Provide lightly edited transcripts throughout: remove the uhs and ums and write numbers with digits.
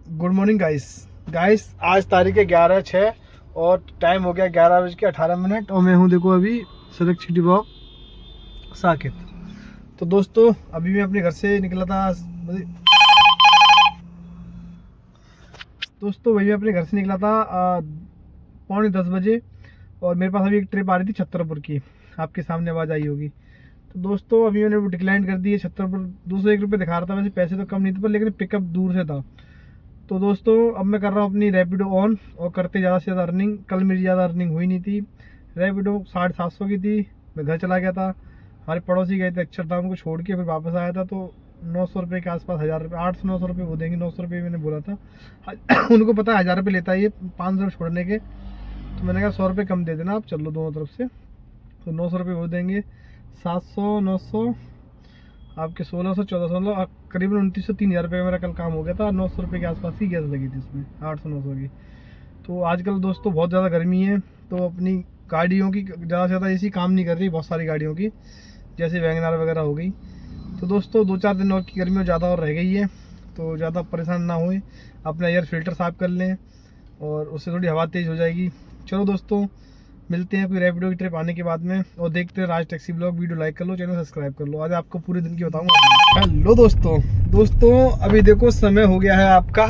Good morning guys आज तारीख है 11/6 और टाइम हो गया 11:18 और मैं हूँ देखो अभी सड़क सिटी वॉक साकेत। तो दोस्तों अभी मैं अपने घर से निकला था। दोस्तों वही मैं अपने घर से निकला था 9:45 बजे और मेरे पास अभी एक ट्रिप आ रही थी छतरपुर की, आपके सामने आवाज़ आई होगी। तो दोस्तों अभी मैंने वो डिक्लाइन कर दी है। छतरपुर 201 रुपये दिखा रहा था, वैसे पैसे तो कम नहीं थे पर लेकिन पिकअप दूर से था। तो दोस्तों अब मैं कर रहा हूँ अपनी रैपिडो ऑन और करते ज़्यादा से ज़्यादा अर्निंग। कल मेरी ज़्यादा अर्निंग हुई नहीं थी, रैपिडो 750 की थी। मैं घर चला गया था, हमारे पड़ोसी गए थे अक्षरधाम को छोड़ के, फिर वापस आया था तो 900 रुपये के आसपास, 1000 रुपये, 800-900 रुपये वो देंगे। 900 रुपये मैंने बोला था उनको पता है 1000 रुपये लेता है ये 500 रुपये छोड़ने के। तो मैंने कहा 100 रुपये कम दे देना आप, चलो दोनों तरफ से। तो 900 रुपये वो देंगे, 700 900 आपके 1600 1400 करीबन 2900 3000 रुपये का मेरा कल काम हो गया था। 900 रुपये के आसपास ही गैस लगी थी इसमें, 800-900 की। तो आजकल दोस्तों बहुत ज़्यादा गर्मी है तो अपनी गाड़ियों की ज़्यादा से ज़्यादा ऐसी काम नहीं कर रही, बहुत सारी गाड़ियों की जैसे वैगनार वगैरह हो गई। तो दोस्तों 2-4 दिन और की गर्मी और ज़्यादा और रह गई है, तो ज़्यादा परेशान ना हुए, अपना एयर फिल्टर साफ़ कर लें और उससे थोड़ी हवा तेज़ हो जाएगी। चलो दोस्तों मिलते हैं कोई रैपिडो की ट्रिप आने के बाद में और देखते हैं राज टैक्सी ब्लॉग। वीडियो लाइक कर लो, चैनल सब्सक्राइब कर लो। आज आपको पूरे दिन की बताऊंगा। हेलो दोस्तों अभी देखो समय हो गया है आपका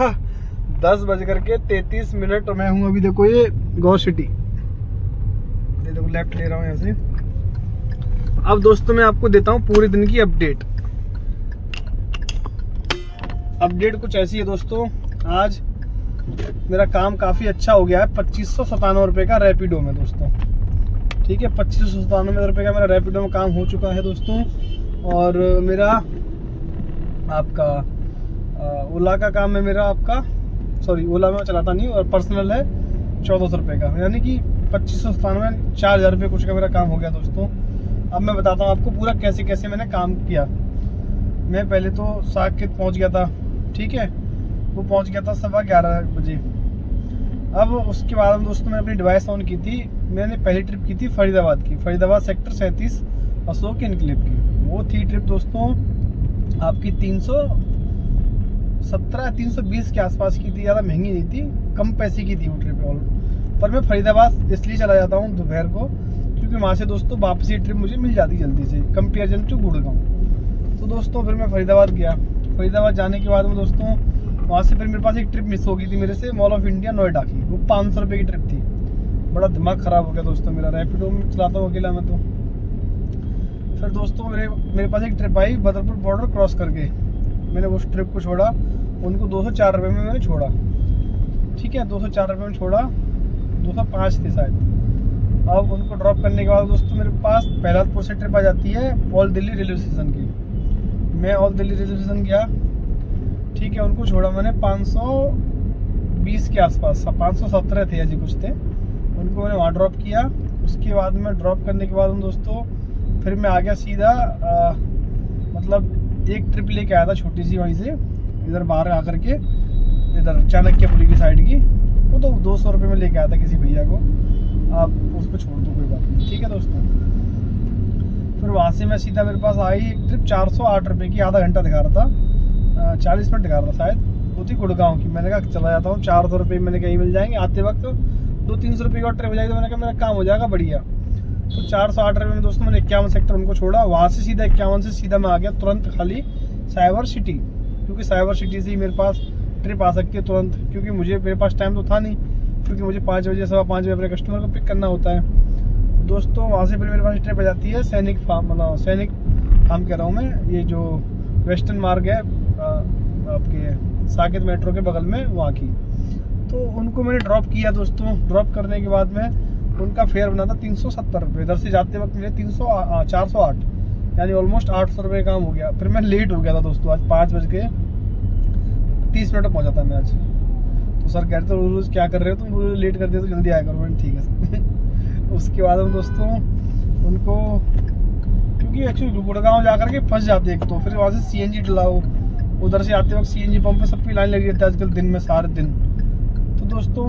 10:33 और मैं हूँ अभी देखो ये गौ सिटी। ये देखो लेफ्ट ले रहा हूँ यहाँ से। अब दोस्तों मैं आपको देता हूँ पूरे दिन की अपडेट कुछ ऐसी है दोस्तों। आज मेरा काम काफ़ी अच्छा हो गया है, 2597 रुपये का रैपिडो में दोस्तों। ठीक है, 2597 रुपये का मेरा रैपिडो में काम हो चुका है दोस्तों। और मेरा आपका ओला का काम है, मेरा आपका ओला में चलाता नहीं और पर्सनल है 1400 रुपये का, यानी कि 2597 4000 रुपये कुछ का मेरा काम हो गया दोस्तों। अब मैं बताता हूँ आपको पूरा कैसे कैसे मैंने काम किया। मैं पहले तो साकेत पहुँच गया था, ठीक है, वो पहुंच गया था 11:15 बजे। अब उसके बाद दोस्तों मैंने अपनी डिवाइस ऑन की थी। मैंने पहली ट्रिप की थी फरीदाबाद की, फरीदाबाद सेक्टर 37 अशोक एनक्लेव की। वो थी ट्रिप दोस्तों आपकी 317-320 के आसपास की थी, ज़्यादा महंगी नहीं थी, कम पैसे की थी वो ट्रिप ऑल। पर मैं फरीदाबाद इसलिए चला जाता हूँ दोपहर को क्योंकि वहाँ से दोस्तों वापसी ट्रिप मुझे मिल जाती जल्दी से कंपेरिजन टू गुड़गांव। तो दोस्तों फिर मैं फरीदाबाद गया। फरीदाबाद जाने के बाद में दोस्तों वहाँ से फिर मेरे पास एक ट्रिप मिस हो गई थी मेरे से, मॉल ऑफ इंडिया नोएडा की। वो 500 रुपये की ट्रिप थी। बड़ा दिमाग ख़राब हो गया दोस्तों मेरा, रैपिडो में चलाता हूँ अकेला मैं तो। फिर दोस्तों मेरे पास एक trip I Badarpur border cross करके। मैंने उस ट्रिप को छोड़ा, उनको 204 रुपये में मैंने छोड़ा। ठीक है, 204 रुपये में छोड़ा, 205 थे शायद। अब उनको ड्रॉप करने के बाद दोस्तों मेरे पास पहलादपुर से ट्रिप आ जाती है ऑल दिल्ली रेलवे स्टेशन की। मैं ऑल दिल्ली रेलवे स्टेशन गया, ठीक है, उनको छोड़ा मैंने 520 के आसपास, 517 थे ऐसे कुछ थे, उनको मैंने वहाँ ड्रॉप किया। उसके बाद में ड्रॉप करने के बाद दोस्तों फिर मैं आ गया सीधा मतलब एक ट्रिप लेके आया था छोटी सी वहीं से, इधर बाहर आकर के, इधर चाणक्यपुरी की साइड की। वो तो 200 रुपये में लेके आया था किसी भैया को, आप उसको छोड़ दो कोई बात नहीं, ठीक है दोस्तों। फिर वहाँ से मैं सीधा, मेरे पास आई एक ट्रिप 408 रुपये की, आधा घंटा दिखा रहा था, 40 मिनट दिखा रहा था शायद, वो थी गुड़गांव की। मैंने कहा चला जाता हूँ, 400 रुपये मैंने कहीं मिल जाएंगे आते वक्त, 200-300 रुपये की और ट्रिप हो जाएगी तो मैंने कहा मेरा काम हो जाएगा बढ़िया। तो 408 रुपये में दोस्तों मैंने 51 सेक्टर उनको छोड़ा। वहाँ से सीधा 51 से सीधा मैं आ गया तुरंत खाली साइबर सिटी, क्योंकि साइबर सिटी से ही मेरे पास ट्रिप आ सकती है तुरंत, क्योंकि मेरे पास टाइम तो था नहीं, क्योंकि मुझे 5 बजे 5:15 बजे अपने कस्टमर को पिक करना होता है। दोस्तों वहाँ से फिर मेरे पास ट्रिप आ जाती है सैनिक फार्म, मतलब सैनिक फार्म कह रहा हूँ मैं, ये जो वेस्टर्न मार्ग है आपके साकेत मेट्रो के बगल में वहाँ की। तो उनको मैंने ड्रॉप किया दोस्तों। ड्रॉप करने के बाद में उनका फेयर बना था 370 रुपये। इधर से जाते वक्त मुझे 408 यानी ऑलमोस्ट 800 रुपये काम हो गया। फिर मैं लेट हो गया था दोस्तों, आज 5:30 पहुँचा था मैं आज। तो सर कह रहे थे रोज़ क्या कर रहे हो तुम, रोज़ लेट कर दिया तो जल्दी आया करो। मैंने ठीक है उसके बाद हम दोस्तों उनको, क्योंकि एक्चुअली गुड़गांव जाकर के फंस जाते एक तो, फिर वहाँ से CNG डलाओ, उधर से आते वक्त CNG पंप पे सबकी लाइन लगी रहती है आजकल दिन में सारे दिन। तो दोस्तों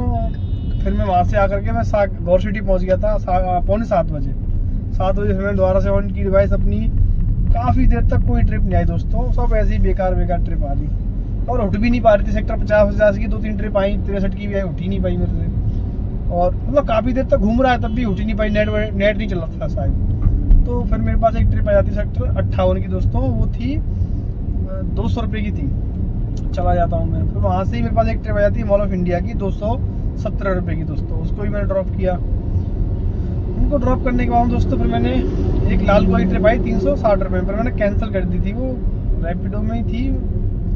फिर मैं वहाँ से आकर के मैं गौर सिटी पहुँच गया था 6:45 बजे। 7 बजे फिर मैंने दोबारा से ऑन की डिवाइस अपनी। काफ़ी देर तक कोई ट्रिप नहीं आई दोस्तों, सब ऐसे ही बेकार ट्रिप आ रही। और उठ भी नहीं पा रही थी। सेक्टर 50 की 2-3 ट्रिप आई, 63 की भी आई, उठ ही नहीं पाई मेरे से। और मतलब काफ़ी देर तक घूम रहा है तब भी उठ ही नहीं पाई, नेट नहीं चल रहा था शायद। तो फिर मेरे पास एक ट्रिप आ जाती सेक्टर 58 की दोस्तों, वो थी 200 रुपये की थी, चला जाता हूँ मैं। फिर वहाँ से ही मेरे पास एक ट्रिप आ जाती है मॉल ऑफ इंडिया की 217 रुपये की दोस्तों, उसको भी मैंने ड्रॉप किया। उनको ड्रॉप करने के बाद दोस्तों फिर मैंने एक लाल कुआं की ट्रिप आई 360 रुपये में, पर मैंने कैंसिल कर दी थी। वो रैपिडो में ही थी,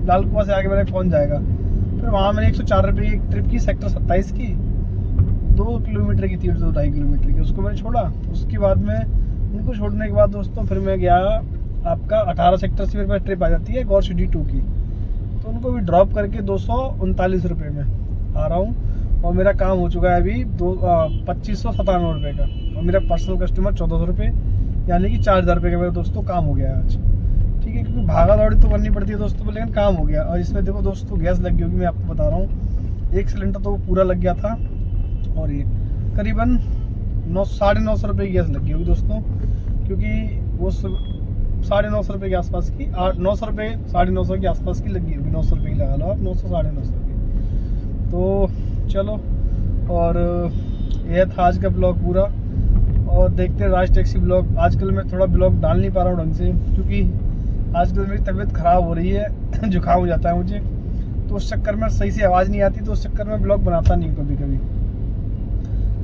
लाल कुआं से आगे मेरा कौन जाएगा। फिर वहाँ मैंने 104 रुपये की एक ट्रिप की सेक्टर 27 की, 2 किलोमीटर की थी, 2-2.5 किलोमीटर की, उसको मैंने छोड़ा। उसके बाद में उनको छोड़ने के बाद दोस्तों फिर मैं गया आपका 18 सेक्टर से मेरे पास ट्रिप आ जाती है गौर सिटी 2 की, तो उनको भी ड्रॉप करके 239 रुपये में आ रहा हूँ। और मेरा काम हो चुका है अभी 2597 रुपये का, और मेरा पर्सनल कस्टमर 1400 रुपये, यानी कि 4000 रुपये का मेरा दोस्तों काम हो गया आज। ठीक है, क्योंकि भागा दौड़ी तो करनी पड़ती है दोस्तों, लेकिन काम हो गया। और इसमें देखो दोस्तों गैस लग गई होगी, मैं आपको बता रहा हूँ, 1 सिलेंडर तो पूरा लग गया था, और ये करीबन 950 रुपये की गैस लग गई होगी दोस्तों, क्योंकि वो 950 रुपये के आसपास की, 900 रुपये 950 के आसपास की लगी होगी, 900 रुपये की लगा लो आप, 900 950 की। तो चलो, और यह था आज का ब्लॉग पूरा। और देखते हैं राज टैक्सी ब्लॉग। आजकल मैं थोड़ा ब्लॉग डाल नहीं पा रहा हूँ ढंग से, क्योंकि आजकल मेरी तबीयत ख़राब हो रही है, जुकाम हो जाता है मुझे, तो उस चक्कर में सही से आवाज़ नहीं आती, तो उस चक्कर में ब्लॉग बनाता नहीं कभी कभी।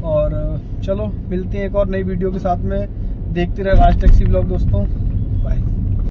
और चलो मिलते हैं एक और नई वीडियो के साथ में, देखते रहे राज टैक्सी ब्लॉग दोस्तों।